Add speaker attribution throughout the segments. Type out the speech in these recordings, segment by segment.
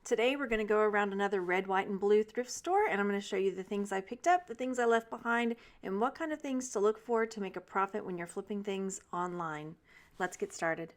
Speaker 1: Today we're going to go around another red, white, and blue thrift store, and I'm going to show you the things I picked up, the things I left behind, and what kind of things to look for to make a profit when you're flipping things online. Let's get started.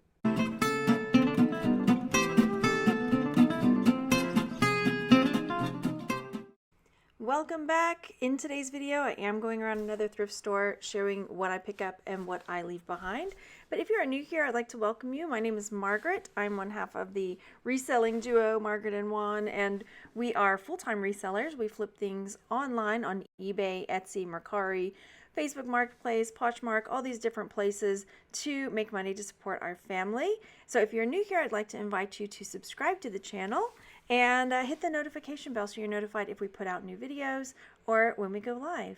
Speaker 1: Welcome back. In today's video, I am going around another thrift store showing what I pick up and what I leave behind. But if you're new here, I'd like to welcome you. My name is Margaret. I'm one half of the reselling duo, Margaret and Juan, and we are full-time resellers. We flip things online on eBay, Etsy, Mercari, Facebook Marketplace, Poshmark, all these different places to make money to support our family. So if you're new here, I'd like to invite you to subscribe to the channel and hit the notification bell so you're notified if we put out new videos or when we go live.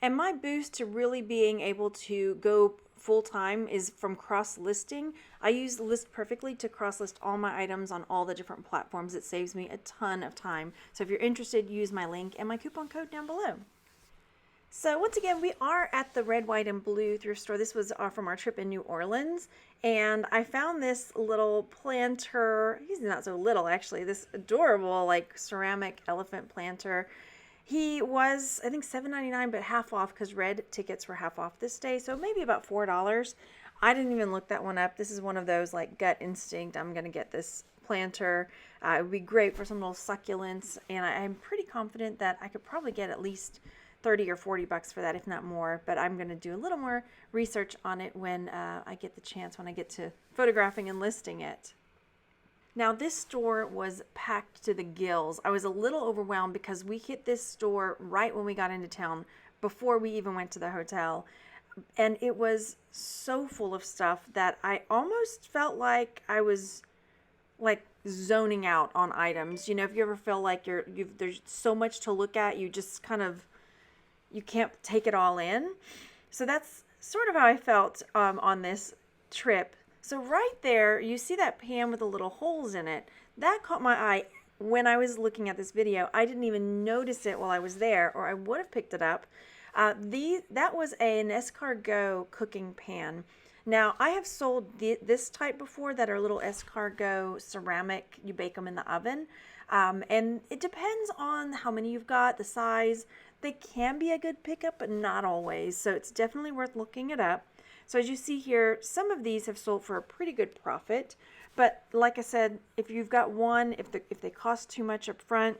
Speaker 1: And my boost to really being able to go full-time is from cross-listing. I use List Perfectly to cross-list all my items on all the different platforms. It saves me a ton of time. So if you're interested, use my link and my coupon code down below. So once again, we are at the red, white, and blue thrift store. This was from our trip in New Orleans, and I found this little planter. He's not so little, actually. This adorable, like, ceramic elephant planter. He was, I think, $7.99, but half off because red tickets were half off this day, so maybe about $4. I didn't even look that one up. This is one of those, like, gut instinct. I'm going to get this planter. It would be great for some little succulents, and I'm pretty confident that I could probably get at least 30 or 40 bucks for that, if not more, but I'm going to do a little more research on it when I get the chance, when I get to photographing and listing it. Now, this store was packed to the gills. I was a little overwhelmed because we hit this store right when we got into town, before we even went to the hotel, and it was so full of stuff that I almost felt like I was like zoning out on items. You know, if you ever feel like there's so much to look at, you just kind of, you can't take it all in. So that's sort of how I felt on this trip. So right there, you see that pan with the little holes in it. That caught my eye when I was looking at this video. I didn't even notice it while I was there, or I would have picked it up. That was an Escargot Cooking Pan. Now, I have sold this type before that are little escargot ceramic. You bake them in the oven. And it depends on how many you've got, the size. They can be a good pickup, but not always. So it's definitely worth looking it up. So as you see here, some of these have sold for a pretty good profit. But like I said, if you've got one, if they cost too much up front,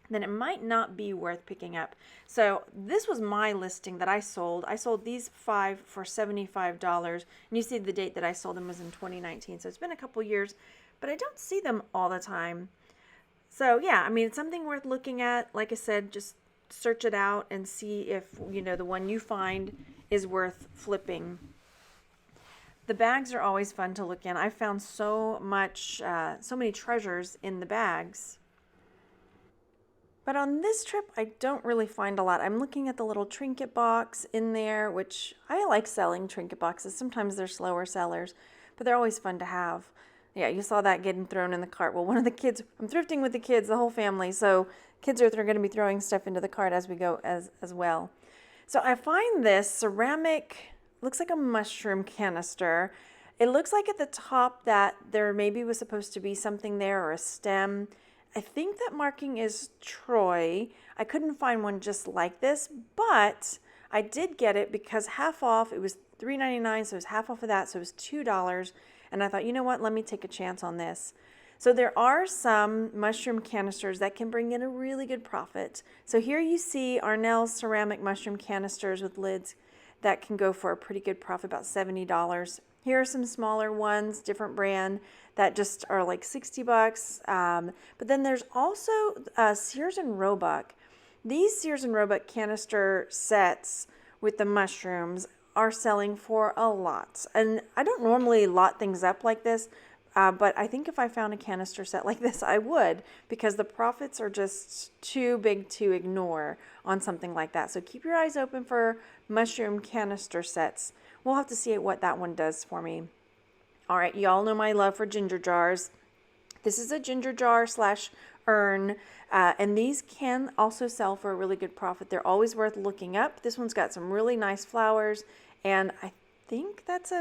Speaker 1: then it might not be worth picking up. So this was my listing that I sold. I sold these 5 for $75. And you see the date that I sold them was in 2019. So it's been a couple years, but I don't see them all the time. So yeah, I mean, it's something worth looking at. Like I said, just search it out and see if, you know, the one you find is worth flipping. The bags are always fun to look in. I found so many treasures in the bags. But on this trip, I don't really find a lot. I'm looking at the little trinket box in there, which I like selling trinket boxes. Sometimes they're slower sellers, but they're always fun to have. Yeah, you saw that getting thrown in the cart. Well, one of the kids, I'm thrifting with the kids, the whole family, so kids are going to be throwing stuff into the cart as we go as well. So I find this ceramic, looks like a mushroom canister. It looks like at the top that there maybe was supposed to be something there or a stem. I think that marking is Troy. I couldn't find one just like this, but I did get it because half off. It was $3.99, so it was half off of that, so it was $2. And I thought, you know what, let me take a chance on this. So there are some mushroom canisters that can bring in a really good profit. So here you see Arnell's ceramic mushroom canisters with lids that can go for a pretty good profit, about $70. Here are some smaller ones, different brand, that just are like 60 bucks. But then there's also Sears and Roebuck. These Sears and Roebuck canister sets with the mushrooms are selling for a lot. And I don't normally lot things up like this, but I think if I found a canister set like this, I would, because the profits are just too big to ignore on something like that. So keep your eyes open for mushroom canister sets. We'll have to see what that one does for me. All right, y'all know my love for ginger jars. This is a ginger jar / urn, and these can also sell for a really good profit. They're always worth looking up. This one's got some really nice flowers, and I think that's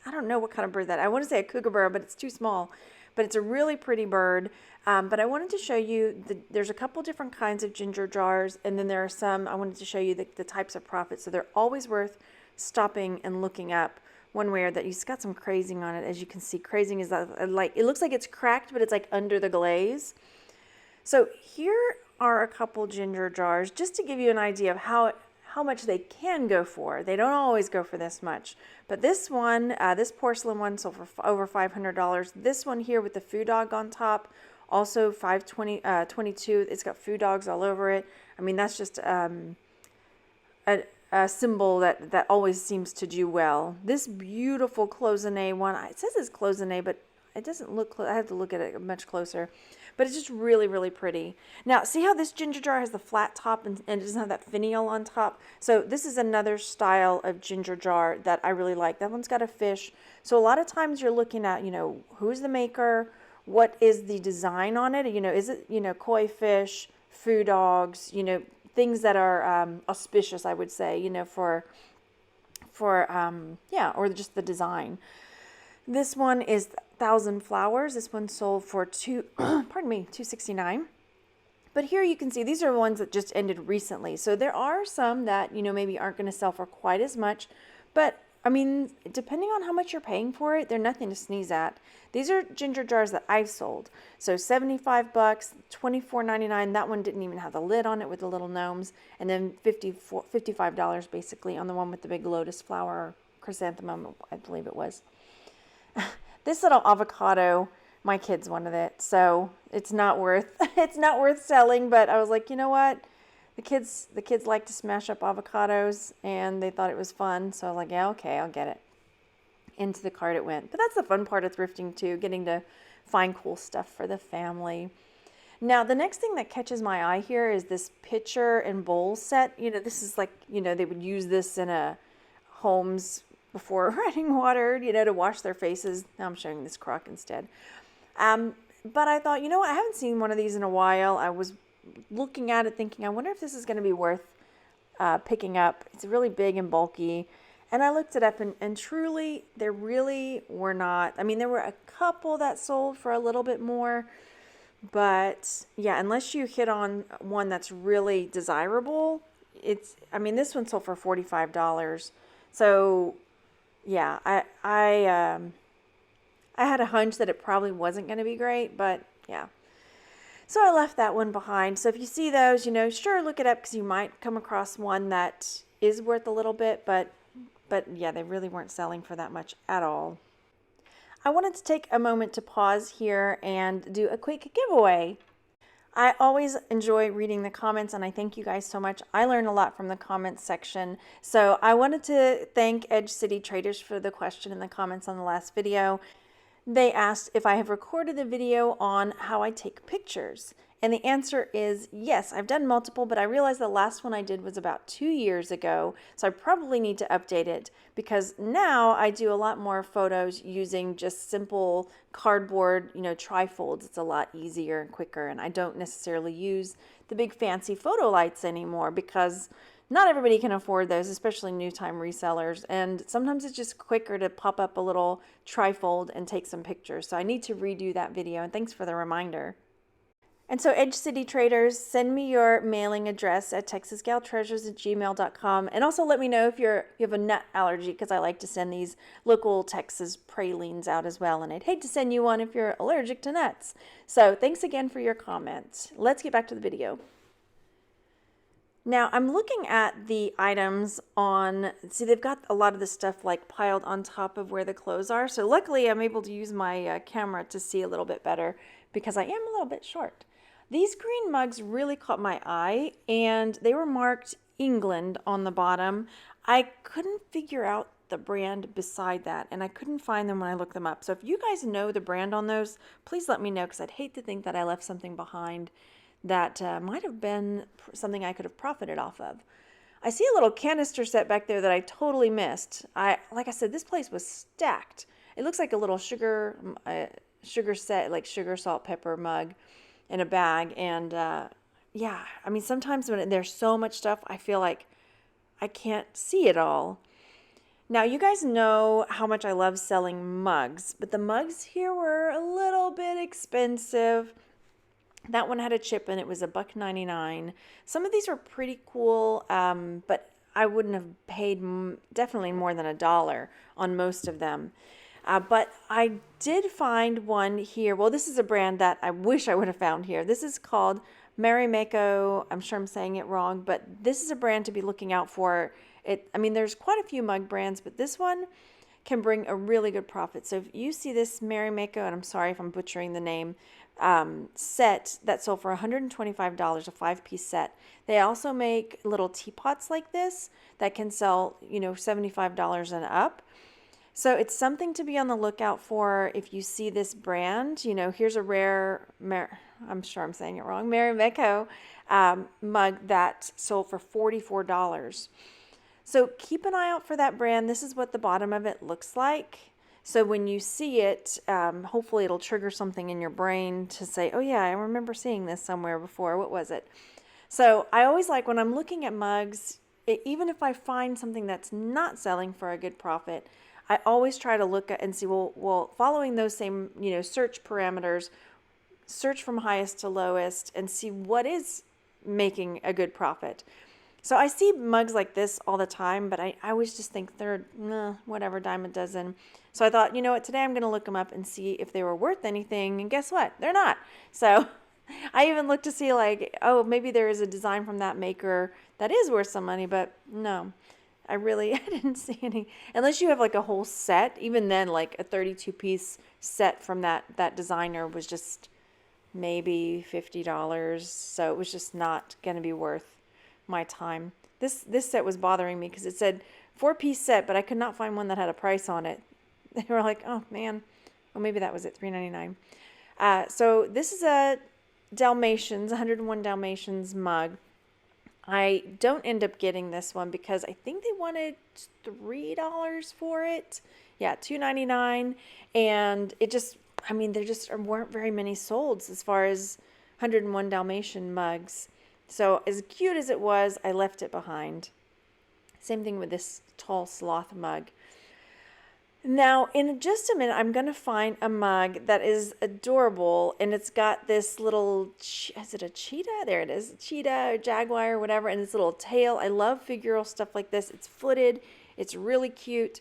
Speaker 1: I don't know what kind of bird that. I want to say a kookaburra, but it's too small. but it's a really pretty bird. But I wanted to show you, there's a couple different kinds of ginger jars, and then there are some, I wanted to show you the types of profits. So they're always worth stopping and looking up. One where that you've got some crazing on it, as you can see. Crazing is like, it looks like it's cracked, but it's like under the glaze. So here are a couple ginger jars, just to give you an idea of how much they can go for. They don't always go for this much. But this one, this porcelain one sold for over $500. This one here with the food dog on top, also $522. It's got food dogs all over it. I mean, that's just a symbol that always seems to do well. This beautiful cloisonne one, it says it's cloisonne, but it doesn't look, I have to look at it much closer. But it's just really, really pretty. Now, see how this ginger jar has the flat top and it doesn't have that finial on top? So this is another style of ginger jar that I really like. That one's got a fish. So a lot of times you're looking at, who's the maker? What is the design on it? Is it, koi fish, food dogs, things that are auspicious, I would say, or just the design. This one is 1,000 Flowers. This one sold for $269. But here you can see these are ones that just ended recently. So there are some that, maybe aren't going to sell for quite as much. But I mean, depending on how much you're paying for it, they're nothing to sneeze at. These are ginger jars that I've sold. So $75, $24.99. That one didn't even have the lid on it with the little gnomes. And then $55 basically on the one with the big lotus flower or chrysanthemum, I believe it was. This little avocado, my kids wanted it, so it's not worth selling. But I was like, you know what? The kids like to smash up avocados, and they thought it was fun. So I was like, yeah, okay, I'll get it. Into the cart it went. But that's the fun part of thrifting too, getting to find cool stuff for the family. Now, the next thing that catches my eye here is this pitcher and bowl set. This is like, they would use this in a homes before running water, to wash their faces. Now I'm showing this crock instead. But I thought, what? I haven't seen one of these in a while. I was looking at it thinking, I wonder if this is going to be worth picking up. It's really big and bulky. And I looked it up and truly, there really were not. I mean, there were a couple that sold for a little bit more. But yeah, unless you hit on one that's really desirable, this one sold for $45. So yeah, I had a hunch that it probably wasn't going to be great, but yeah. So I left that one behind. So if you see those, sure, look it up because you might come across one that is worth a little bit, but yeah, they really weren't selling for that much at all. I wanted to take a moment to pause here and do a quick giveaway. I always enjoy reading the comments, and I thank you guys so much. I learn a lot from the comments section. So I wanted to thank Edge City Traders for the question in the comments on the last video. They asked if I have recorded a video on how I take pictures. And the answer is yes, I've done multiple, but I realized the last one I did was about 2 years ago. So I probably need to update it because now I do a lot more photos using just simple cardboard, trifolds. It's a lot easier and quicker. And I don't necessarily use the big fancy photo lights anymore because not everybody can afford those, especially new-time resellers. And sometimes it's just quicker to pop up a little trifold and take some pictures. So I need to redo that video. And thanks for the reminder. And so Edge City Traders, send me your mailing address at texasgaltreasures@gmail.com. And also let me know if you have a nut allergy, because I like to send these local Texas pralines out as well. And I'd hate to send you one if you're allergic to nuts. So thanks again for your comments. Let's get back to the video. Now I'm looking at the items see they've got a lot of the stuff like piled on top of where the clothes are. So luckily I'm able to use my camera to see a little bit better because I am a little bit short. These green mugs really caught my eye, and they were marked England on the bottom. I couldn't figure out the brand beside that, and I couldn't find them when I looked them up. So if you guys know the brand on those, please let me know, because I'd hate to think that I left something behind that might have been something I could have profited off of. I see a little canister set back there that I totally missed. Like I said, this place was stacked. It looks like a little sugar set, like sugar, salt, pepper mug in a bag. And yeah, I mean, sometimes when there's so much stuff, I feel like I can't see it all. Now, you guys know how much I love selling mugs, but the mugs here were a little bit expensive. That one had a chip and it was $1.99. Some of these were pretty cool, but I wouldn't have paid definitely more than $1 on most of them. But I did find one here. Well, this is a brand that I wish I would have found here. This is called Mako. I'm sure I'm saying it wrong, but this is a brand to be looking out for. I mean, there's quite a few mug brands, but this one can bring a really good profit. So if you see this Mako, and I'm sorry if I'm butchering the name, set that sold for $125, a 5-piece set. They also make little teapots like this that can sell, $75 and up. So it's something to be on the lookout for if you see this brand. Here's a rare, I'm sure I'm saying it wrong, Mako mug that sold for $44. So keep an eye out for that brand. This is what the bottom of it looks like. So when you see it, hopefully it'll trigger something in your brain to say, oh yeah, I remember seeing this somewhere before. What was it? So I always like when I'm looking at mugs, even if I find something that's not selling for a good profit, I always try to look at and see, well, following those same, search parameters, search from highest to lowest and see what is making a good profit. So I see mugs like this all the time, but I always just think they're whatever, dime a dozen. So I thought, you know what, today I'm going to look them up and see if they were worth anything. And guess what? They're not. So I even looked to see like, oh, maybe there is a design from that maker that is worth some money, but no. I didn't see any, unless you have like a whole set. Even then, like a 32-piece set from that designer was just maybe $50. So it was just not going to be worth my time. This set was bothering me because it said 4-piece set, but I could not find one that had a price on it. They were like, oh man, well maybe that was it, $3.99. So this is a Dalmatians, 101 Dalmatians mug. I don't end up getting this one because I think they wanted $3 for it. Yeah, $2.99. And it just, there just weren't very many sold as far as 101 Dalmatian mugs. So as cute as it was, I left it behind. Same thing with this tall sloth mug. Now, in just a minute, I'm going to find a mug that is adorable, and it's got this little, is it a cheetah? There it is, cheetah or jaguar or whatever, and this little tail. I love figural stuff like this. It's footed. It's really cute.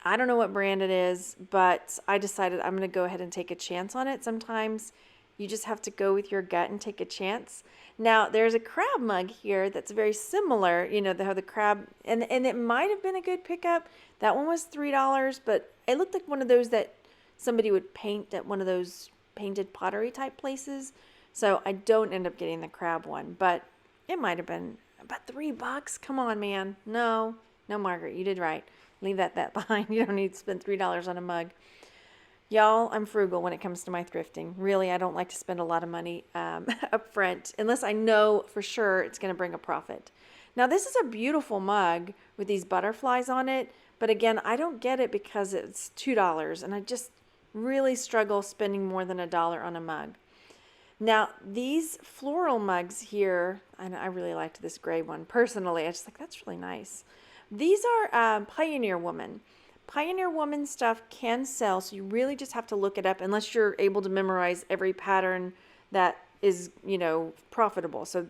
Speaker 1: I don't know what brand it is, but I decided I'm going to go ahead and take a chance on it. Sometimes you just have to go with your gut and take a chance. Now, there's a crab mug here that's very similar, how the crab, and it might have been a good pickup. That one was $3, but it looked like one of those that somebody would paint at one of those painted pottery type places. So I don't end up getting the crab one, but it might have been about $3. Come on, man. No, Margaret, you did right. Leave that behind. You don't need to spend $3 on a mug. Y'all, I'm frugal when it comes to my thrifting. Really, I don't like to spend a lot of money up front unless I know for sure it's going to bring a profit. Now, this is a beautiful mug with these butterflies on it, but again, I don't get it because it's $2, and I just really struggle spending more than $1 on a mug. Now, these floral mugs here, and I really liked this gray one personally. I just think that's really nice. These are Pioneer Woman. Pioneer Woman stuff can sell, so you really just have to look it up unless you're able to memorize every pattern that is, profitable. So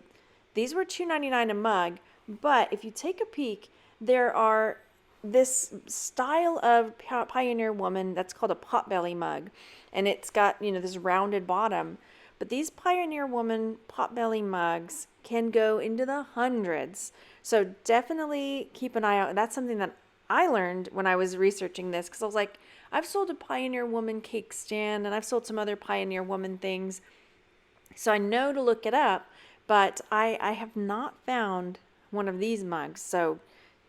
Speaker 1: these were $2.99 a mug, but if you take a peek, there are this style of Pioneer Woman that's called a potbelly mug, and it's got, this rounded bottom. But these Pioneer Woman potbelly mugs can go into the hundreds. So definitely keep an eye out. And that's something that I learned when I was researching this, because I was like, I've sold a Pioneer Woman cake stand and I've sold some other Pioneer Woman things. So I know to look it up, but I have not found one of these mugs. So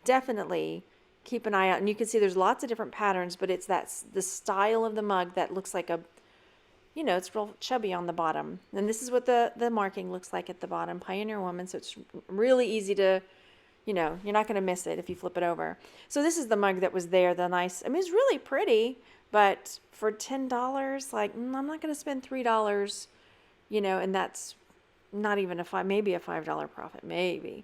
Speaker 1: definitely keep an eye out. And you can see there's lots of different patterns, but it's the style of the mug that looks like it's real chubby on the bottom. And this is what the marking looks like at the bottom, Pioneer Woman. So it's really easy to, you're not going to miss it if you flip it over. So this is the mug that was there, the nice, it's really pretty, but for $10, I'm not going to spend $3, and that's not even maybe a $5 profit, maybe.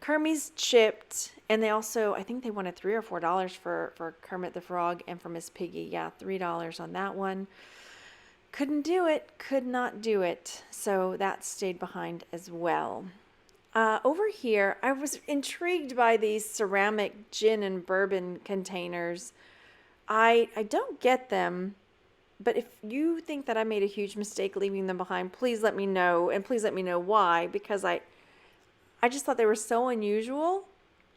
Speaker 1: Kermie's chipped, and they also, I think they wanted $3 or $4 for Kermit the Frog and for Miss Piggy. Yeah, $3 on that one. Couldn't do it, could not do it. So that stayed behind as well. Over here, I was intrigued by these ceramic gin and bourbon containers. I don't get them, but if you think that I made a huge mistake leaving them behind, please let me know, and please let me know why, because I just thought they were so unusual.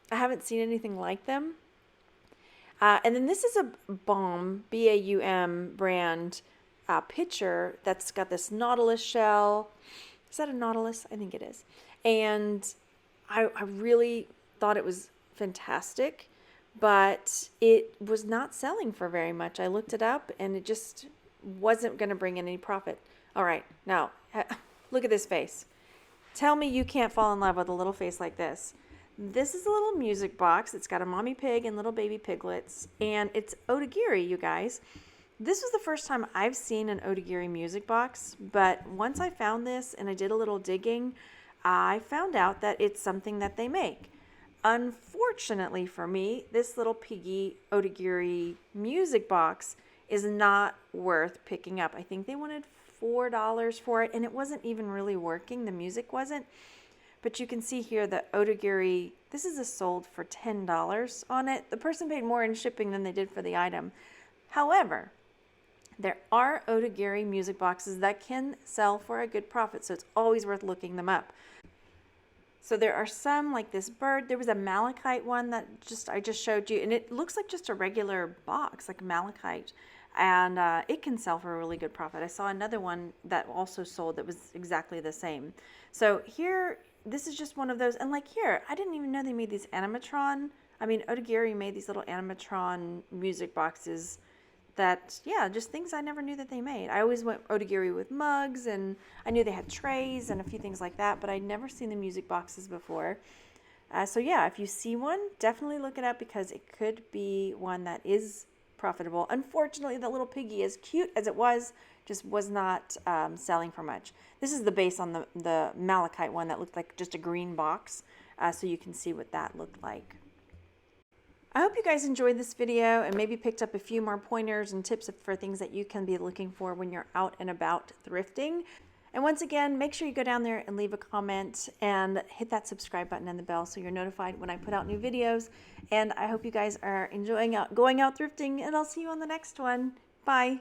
Speaker 1: I haven't seen anything like them. And then this is a Baum, B-A-U-M brand pitcher that's got this nautilus shell. Is that a nautilus? I think it is. And I really thought it was fantastic, but it was not selling for very much. I looked it up and it just wasn't going to bring in any profit. All right, now look at this face. Tell me you can't fall in love with a little face like this. This is a little music box. It's got a mommy pig and little baby piglets, and it's Odagiri, you guys. This was the first time I've seen an Odagiri music box, but once I found this and I did a little digging, I found out that it's something that they make. Unfortunately for me, this little piggy Odagiri music box is not worth picking up. I think they wanted $4 for it, and it wasn't even really working. The music wasn't. But you can see here the Odagiri, this is sold for $10 on it. The person paid more in shipping than they did for the item. However, there are Odagiri music boxes that can sell for a good profit, so it's always worth looking them up. So there are some like this bird. There was a malachite one that I just showed you, and it looks like just a regular box, like malachite, and it can sell for a really good profit. I saw another one that also sold that was exactly the same. So here, this is just one of those, and like here, I didn't even know they made these animatron. I mean, Odagiri made these little animatron music boxes that, yeah, just things I never knew that they made. I always went Odagiri with mugs, and I knew they had trays and a few things like that, but I'd never seen the music boxes before. So yeah, if you see one, definitely look it up because it could be one that is profitable. Unfortunately, the little piggy, as cute as it was, just was not selling for much. This is the base on the malachite one that looked like just a green box, so you can see what that looked like. I hope you guys enjoyed this video and maybe picked up a few more pointers and tips for things that you can be looking for when you're out and about thrifting. And once again, make sure you go down there and leave a comment and hit that subscribe button and the bell so you're notified when I put out new videos. And I hope you guys are enjoying going out thrifting, and I'll see you on the next one. Bye.